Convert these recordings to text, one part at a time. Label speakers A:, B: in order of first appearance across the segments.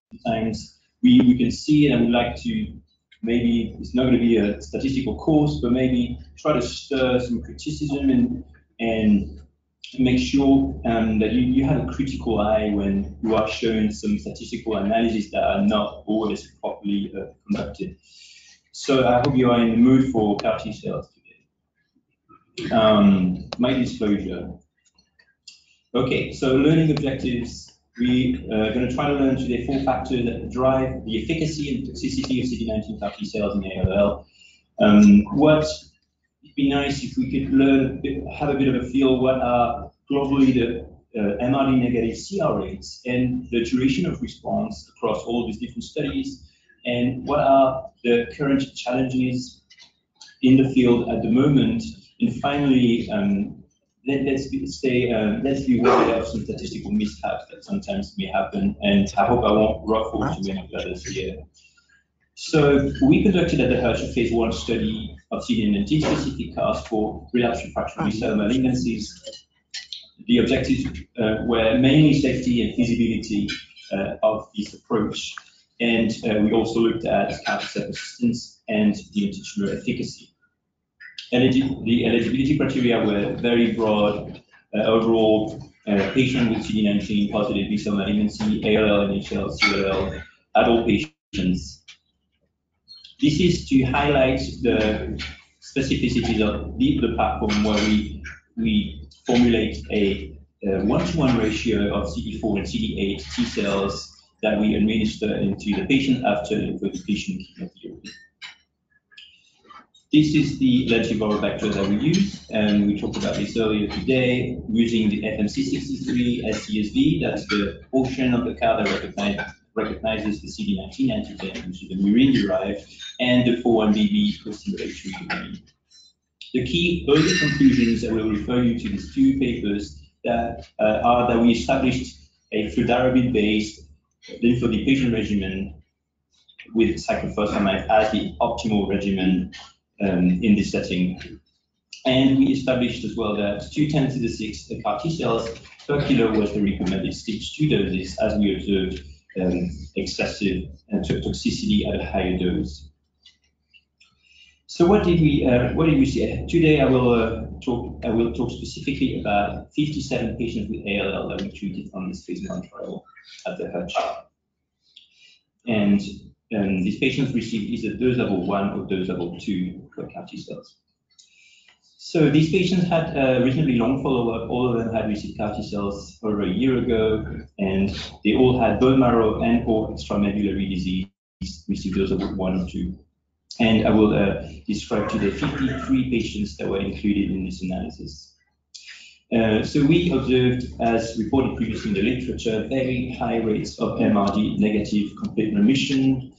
A: sometimes we can see it and we'd like to, maybe it's not going to be a statistical course, but maybe try to stir some criticism and make sure that you have a critical eye when you are showing some statistical analysis that are not always properly conducted. So I hope you are in the mood for CAR-T cells today. My disclosure. Okay, so learning objectives. We are going to try to learn today 4 factors that drive the efficacy and toxicity of CD19 CAR-T cells in ALL. It'd be nice if we could learn, have a bit of a feel what are globally the MRD-negative CR rates and the duration of response across all these different studies, and what are the current challenges in the field at the moment. And finally, let's be aware of some statistical mishaps that sometimes may happen, and I hope I won't ruffle too many feathers here. So we conducted at the Hutch a phase 1 study of CD19-specific CARs for relapsed refractory cell malignancies. The objectives were mainly safety and feasibility of this approach, and we also looked at CAR cell persistence and the anti-tumor efficacy. The eligibility criteria were very broad. Overall, patient with CD19 positive B-cell malignancy, ALL, NHL, CLL, adult patients. This is to highlight the specificities of the platform, where we formulate a 1-to-1 ratio of CD4 and CD8 T cells that we administer into the patient after lymphodepletion chemotherapy. This is the lentiviral vector that we use, and we talked about this earlier today, using the FMC63 SCSV. That's the portion of the CAR that recognizes the CD19 antigen, which is the murine-derived, and the 4-1BB co-stimulatory domain. The key early conclusions that will refer you to these 2 papers that are that we established a fludarabine-based lymphodepletion regimen with cyclophosphamide as the optimal regimen in this setting. And we established as well that 2 × 10⁶ CAR-T cells per kilo was the recommended stage 2 doses, as we observed excessive toxicity at a higher dose. So what did we see? Today I will talk specifically about 57 patients with ALL that we treated on this phase 1 trial at the Hutch. And these patients received either dose level 1 or dose level 2 for CAR-T cells. So these patients had reasonably long follow-up. All of them had received CAR-T cells over a year ago, and they all had bone marrow and/or extramedullary disease, received dose level 1 or 2. And I will describe today 53 patients that were included in this analysis. So we observed, as reported previously in the literature, very high rates of MRD-negative complete remission.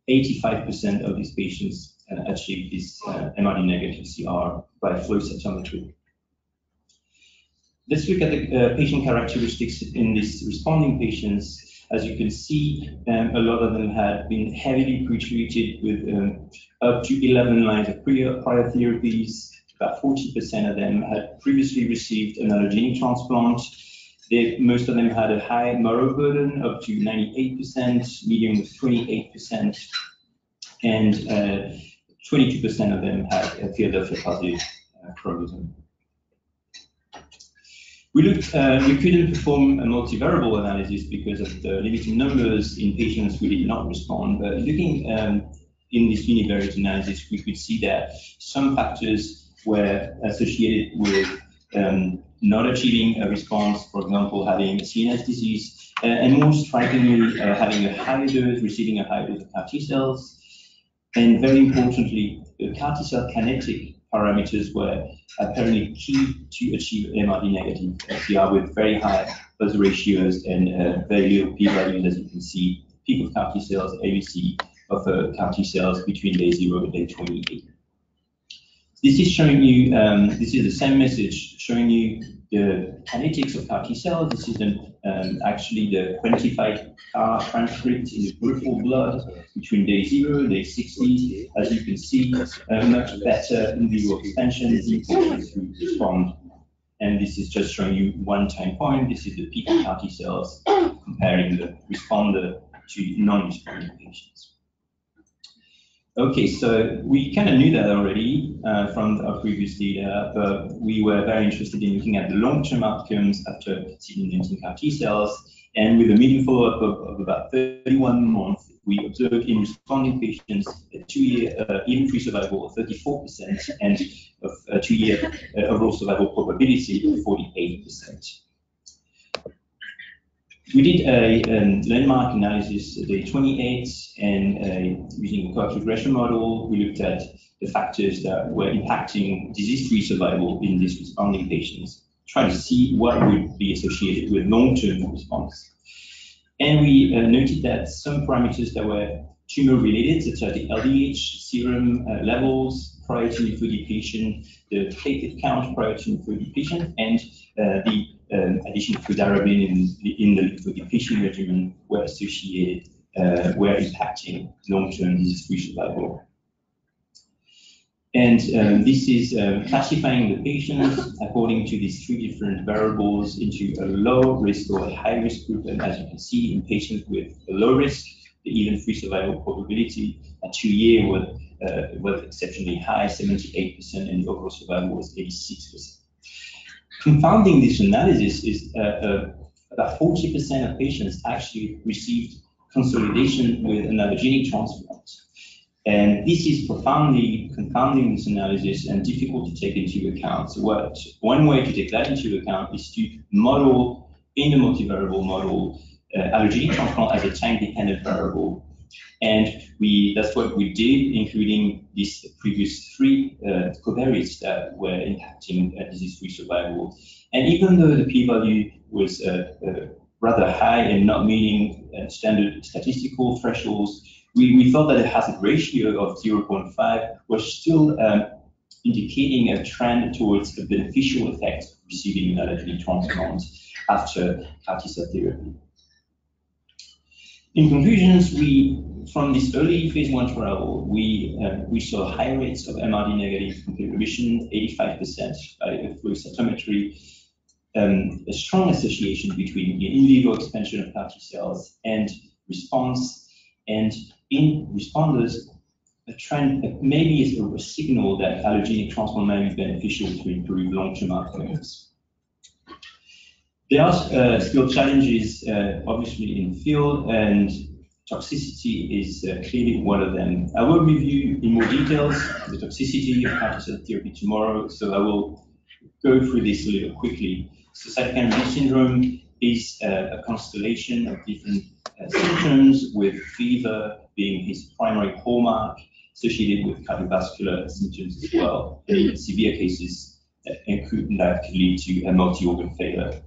A: 85% of these patients achieved this MRD-negative CR by flow cytometry. Let's look at the patient characteristics in these responding patients. As you can see, a lot of them had been heavily pretreated with up to 11 lines of prior therapies. About 40% of them had previously received an allogeneic transplant. Most of them had a high marrow burden, up to 98%, medium was 28%, and 22% of them had a Philadelphia positive chromosome. We couldn't perform a multivariable analysis because of the limited numbers in patients who did not respond, but looking in this univariate analysis, we could see that some factors were associated with not achieving a response, for example, having CNS disease, and more strikingly, having a higher dose, receiving a higher dose of CAR-T cells. And very importantly, the CAR-T cell kinetic parameters were apparently key to achieve MRD-negative CR with very high buzz ratios and very low p-values, as you can see. Peak of CAR-T cells, ABC of CAR-T cells between day 0 and day 28. This is showing you, this is the same message, showing you the kinetics of CAR-T cells. This is actually the quantified CAR transcript in the peripheral blood between day 0 and day 60. As you can see, much better in vivo expansion is important to respond. And this is just showing you one time point. This is the peak of CAR-T cells comparing the responder to non-responding patients. Okay, so we kind of knew that already from our previous data, but we were very interested in looking at the long-term outcomes after CD19 CAR-T cells, and with a median follow-up of about 31 months, we observed in responding patients a 2-year event-free survival of 34% and of a 2-year overall survival probability of 48%. We did a landmark analysis at day 28, and using a CAR-T regression model, we looked at the factors that were impacting disease-free survival in these responding patients, trying to see what would be associated with long-term response. And we noted that some parameters that were tumor-related, such as the LDH serum levels prior to lymphodepletion, the platelet count prior to lymphodepletion, and the addition of fludarabine in the lymphodepletion regimen were associated, were impacting long-term disease-free survival. And this is classifying the patients according to these 3 different variables into a low risk or a high risk group. And as you can see, in patients with a low risk, the event-free survival probability at 2 years was exceptionally high, 78%, and the overall survival was 86%. Confounding this analysis is about 40% of patients actually received consolidation with an allogeneic transplant. And this is profoundly confounding this analysis and difficult to take into account. So one way to take that into account is to model, in the multivariable model, allogeneic transplant as a time-dependent variable. And that's what we did, including these previous 3 covariates that were impacting disease-free survival. And even though the p-value was rather high and not meeting standard statistical thresholds, we thought that a hazard ratio of 0.5 was still indicating a trend towards a beneficial effect of receiving an allogeneic transplant after CAR-T cell therapy. In conclusions, from this early phase 1 trial, we saw high rates of MRD-negative complete remission, 85% by flow cytometry, a strong association between the in vivo expansion of CAR-T cells and response, and in responders, a trend that maybe is a signal that allogeneic transplant may be beneficial to improve long-term outcomes. There are still challenges, obviously, in the field, and toxicity is clearly one of them. I will review in more details the toxicity of CAR-T cell therapy tomorrow, so I will go through this a little quickly. So cytokine release syndrome is a constellation of different symptoms, with fever being its primary hallmark, associated with cardiovascular symptoms as well. And in severe cases, that could lead to a multi-organ failure.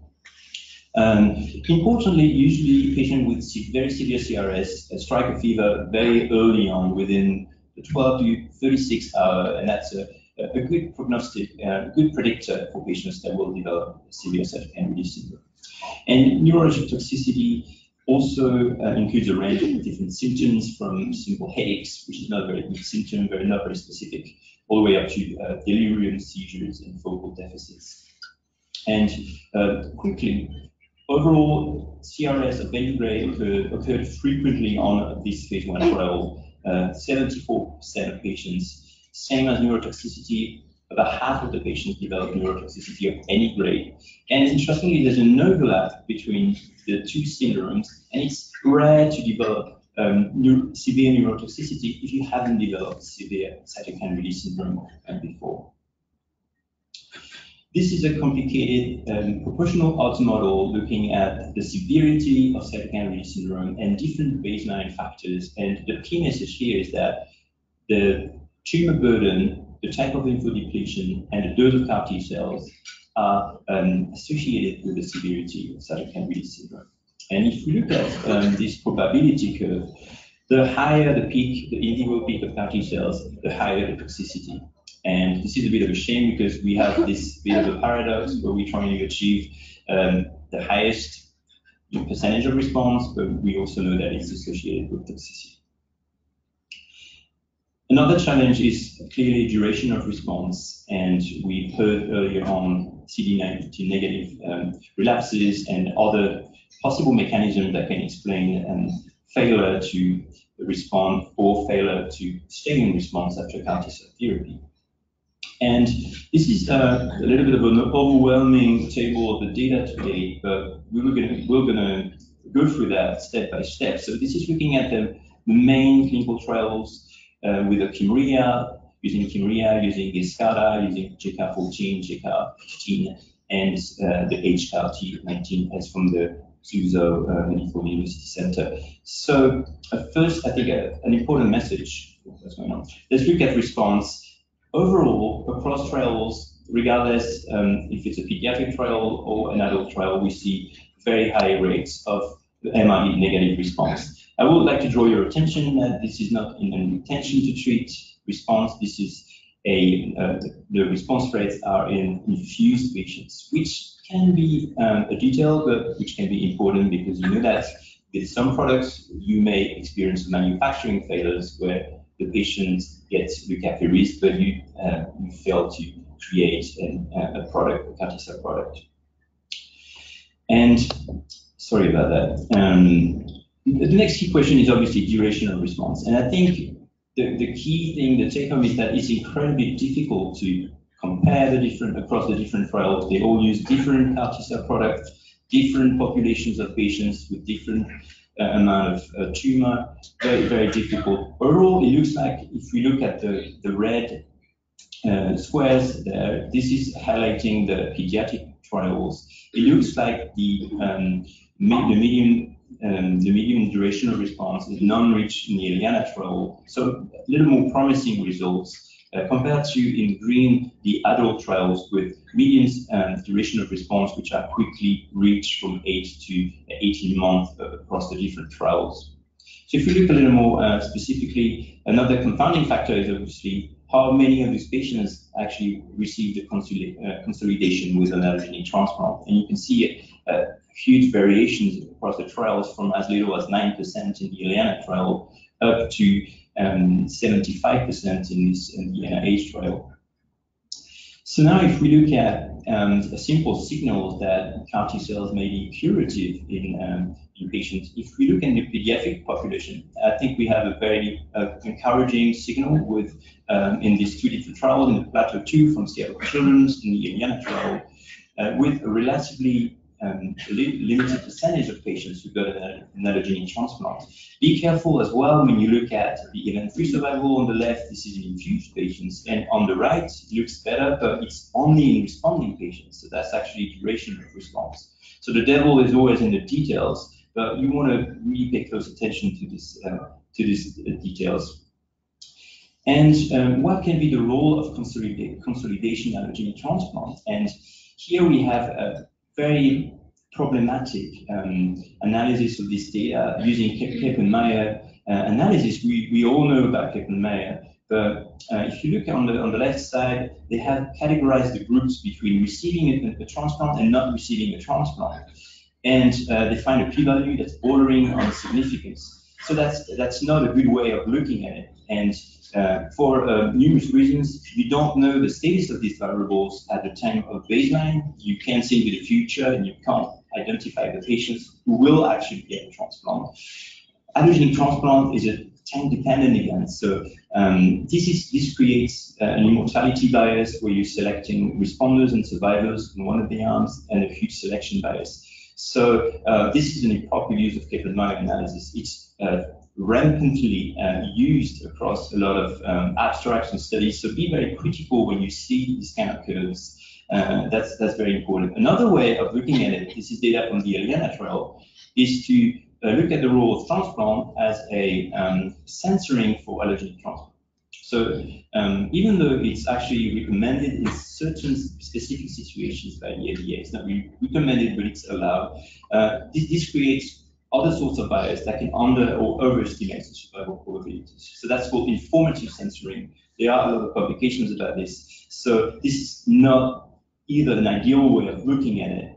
A: Importantly, usually patients with very severe CRS strike a fever very early on, within the 12 to 36 hours, and that's a good prognostic, good predictor for patients that will develop severe cytokine release syndrome. And neurologic toxicity also includes a range of different symptoms, from simple headaches, which is not a very good symptom, not very specific, all the way up to delirium, seizures, and focal deficits. And quickly, overall, CRS of any grade occurred frequently on this phase 1 trial, 74% of patients. Same as neurotoxicity, about half of the patients developed neurotoxicity of any grade. And interestingly, there's an overlap between the 2 syndromes, and it's rare to develop severe neurotoxicity if you haven't developed severe cytokine release syndrome before. This is a complicated proportional odds model looking at the severity of cytokine release syndrome and different baseline factors. And the key message here is that the tumor burden, the type of lymphodepletion, and the dose of CAR-T cells are associated with the severity of cytokine release syndrome. And if we look at this probability curve, the higher the peak, the in vivo peak of CAR-T cells, the higher the toxicity. And this is a bit of a shame, because we have this bit of a paradox where we're trying to achieve the highest percentage of response, but we also know that it's associated with toxicity. Another challenge is clearly duration of response, and we've heard earlier on CD19 negative relapses and other possible mechanisms that can explain failure to respond or failure to stay in response after CAR-T cell therapy. And this is a little bit of an overwhelming table of the data today, but we're gonna go through that step by step. So this is looking at the main clinical trials with the Kymriah, using Yescarta, using JCAR14, JCAR15, and the HCAR-T19 as from the Suzo Medical University Center. So first, I think an important message. What's going on? Let's look at response. Overall, across trials, regardless if it's a pediatric trial or an adult trial, we see very high rates of MRD negative response. I would like to draw your attention that this is not an intention to treat response. This is the response rates are in infused patients, which can be a detail, but which can be important because you know that with some products you may experience manufacturing failures where the patient gets recapitalized, but you fail to create a product, a CAR-T cell product. And sorry about that. The next key question is obviously duration of response, and I think the key thing, the take-home, is that it's incredibly difficult to compare across the different trials. They all use different CAR-T cell products, different populations of patients with different amount of tumor. Very, very difficult. Overall, it looks like if we look at the red squares there, this is highlighting the pediatric trials. It looks like the median duration of response is non-reached in the ILiANA trial, so a little more promising results compared to in green the adult trials with median duration of response, which are quickly reached from 8 to 18 months across the different trials. So if we look a little more specifically, another confounding factor is obviously how many of these patients actually received the consolidation with an allogeneic transplant. And you can see huge variations across the trials from as little as 9% in the ILiANA trial up to 75% in the NIH trial. So now if we look at a simple signal that CAR-T cells may be curative in patients, if we look in the pediatric population, I think we have a very encouraging signal with in these two different trials, in the Plateau 2 from Seattle Children's, in the ILiANA trial, with a relatively limited percentage of patients who got an allogeneic transplant. Be careful as well when you look at the event-free survival on the left. This is in infused patients, and on the right it looks better, but it's only in responding patients. So that's actually duration of response. So the devil is always in the details, but you want to really pay close attention to these details. And what can be the role of consolidation allogeneic transplant? And here we have a very problematic analysis of this data using Kaplan-Meier analysis. We all know about Kaplan-Meier, but if you look on the left side, they have categorized the groups between receiving a transplant and not receiving a transplant, and they find a p-value that's bordering on significance. So that's not a good way of looking at it, and for numerous reasons, you don't know the status of these variables at the time of baseline. You can't see into the future, and you can't identify the patients who will actually get a transplant. Allogeneic transplant is a time-dependent event, so this creates an immortality bias where you're selecting responders and survivors in one of the arms, and a huge selection bias. So this is an improper use of Kaplan-Meier analysis. It's rampantly used across a lot of abstracts and studies, so be very critical when you see these kind of curves. That's very important. Another way of looking at it, this is data from the ILiANA trial, is to look at the role of transplant as a censoring for allogeneic transplant. So even though it's actually recommended in certain specific situations by the FDA, it's not really recommended, but it's allowed, this creates other sorts of bias that can under or overestimate the survival probabilities. So that's called informative censoring. There are a lot of publications about this. So this is not either an ideal way of looking at it.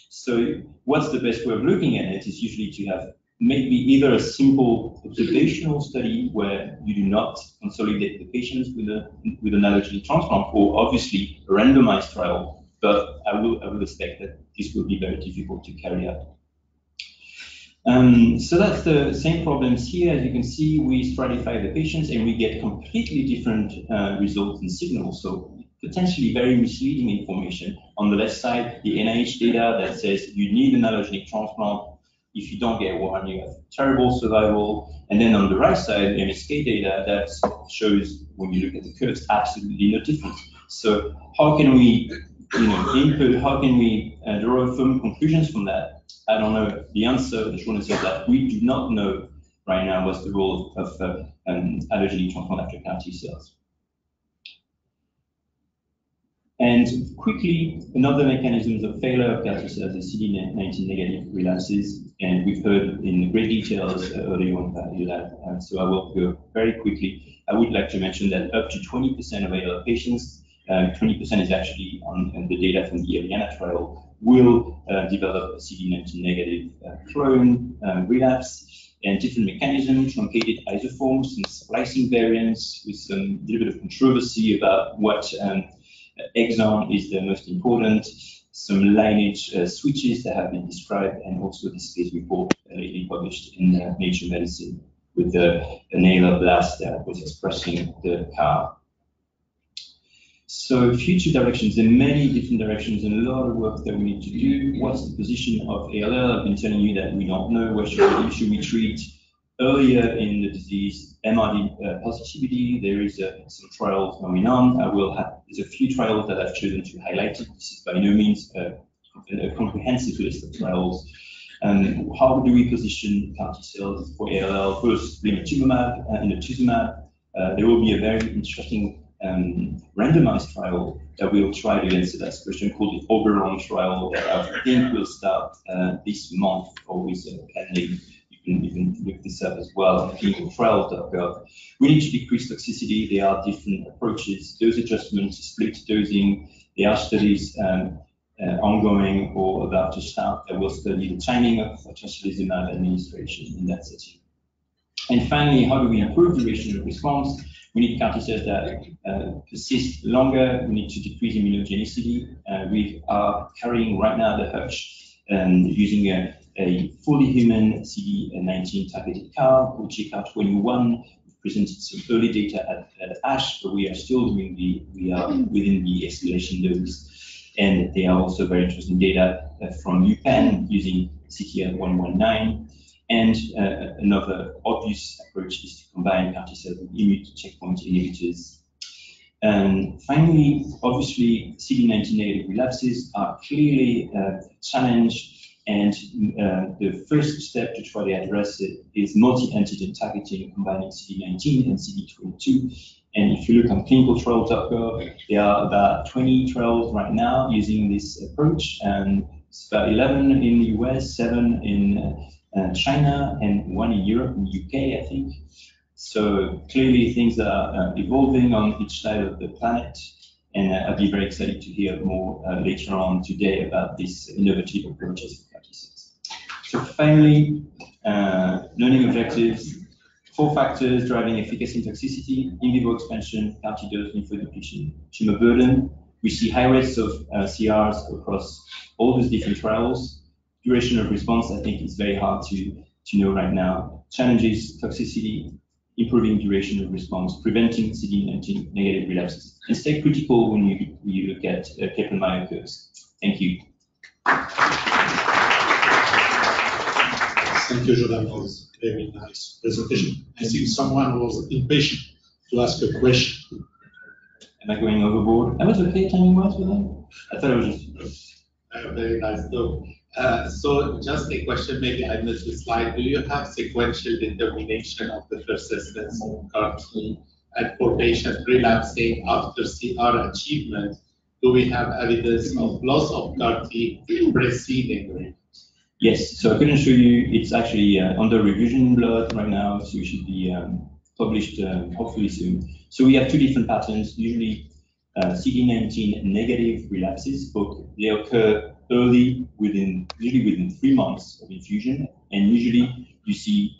A: So what's the best way of looking at it is usually to have maybe either a simple observational study where you do not consolidate the patients with an allogeneic transplant, or obviously a randomized trial. But I will expect that this will be very difficult to carry out. So that's the same problems here. As you can see, we stratify the patients and we get completely different results and signals. So potentially very misleading information. On the left side, the NIH data that says you need an allogeneic transplant. If you don't get one, you have terrible survival. And then on the right side, MSK data that shows, when you look at the curves, absolutely no difference. So how can we, input? How can we draw firm conclusions from that? I don't know. The answer, the short answer is that we do not know right now what's the role of allogeneic transplant after CAR-T cells. And quickly, another mechanisms of failure of CAR-T cells is CD19 negative relapses. And we've heard in great details earlier on about that. So I will go very quickly. I would like to mention that up to 20% of ALL patients, 20% is actually on the data from the Eliana trial, will develop a CD19 negative clone relapse, and different mechanisms, truncated isoforms and splicing variants, with some little bit of controversy about what exon is the most important, some lineage switches that have been described, and also this case report lately published in Nature Medicine with an ALL blast that was expressing the CAR. So future directions, there are many different directions and a lot of work that we need to do. What's the position of ALL? I've been telling you that we don't know. What should we treat earlier in the disease? MRD positivity, there is some trials going on. There's a few trials that I've chosen to highlight. This is by no means a comprehensive list of trials. How do we position CAR-T cells for ALL? First, blinatumomab and inotuzumab. There will be a very interesting randomized trial that will try to answer that question, called the Oberon trial, that I think will start this month, always pending. You can look this up as well on clinicaltrials.gov. We need to decrease toxicity. There are different approaches, dose adjustments, split dosing. There are studies ongoing or about to start that will study the timing of tocilizumab administration in that setting. And finally, how do we improve duration of response? We need CAR-T cells that persist longer. We need to decrease immunogenicity. We are carrying right now the Hutch using a fully human CD19 targeted CAR called GCAR21. We've presented some early data at ASH, but we are still doing we are within the escalation dose. And there are also very interesting data from UPenn using CTL119. And another obvious approach is to combine CAR-T cells with immune checkpoint inhibitors. And finally, obviously, CD19 negative relapses are clearly a challenge. And the first step to try to address it is multi-antigen targeting, combining CD19 and CD22. And if you look on clinicaltrials.gov, there are about 20 trials right now using this approach. And it's about 11 in the US, 7 in China, and 1 in Europe and UK, I think. So clearly things are evolving on each side of the planet. And I'll be very excited to hear more later on today about these innovative approaches for CAR-T cells. So finally, learning objectives, 4 factors driving efficacy and toxicity: in vivo expansion, CAR-T dose, lymphodepletion, tumor burden. We see high rates of CRs across all these different trials. Duration of response, I think, is very hard to know right now. Challenges, toxicity, improving duration of response, preventing CD19 negative relapses, and stay critical when you look at Kaplan-Meier curves. Thank you.
B: Thank you, Jordan, for this very nice presentation. I think someone was impatient to ask a question.
A: Am I going overboard? I was okay timing-wise with that. I thought it was just
C: very nice. So just a question, maybe I missed the slide. Do you have sequential determination of the persistence of CAR-T? And for patients relapsing after CR achievement, do we have evidence of loss of CAR-T preceding?
A: Yes, so I couldn't show you. It's actually under revision in Blood right now, so it should be published hopefully soon. So we have 2 different patterns. Usually CD19 negative relapses, but they occur early, usually within 3 months of infusion, and usually you see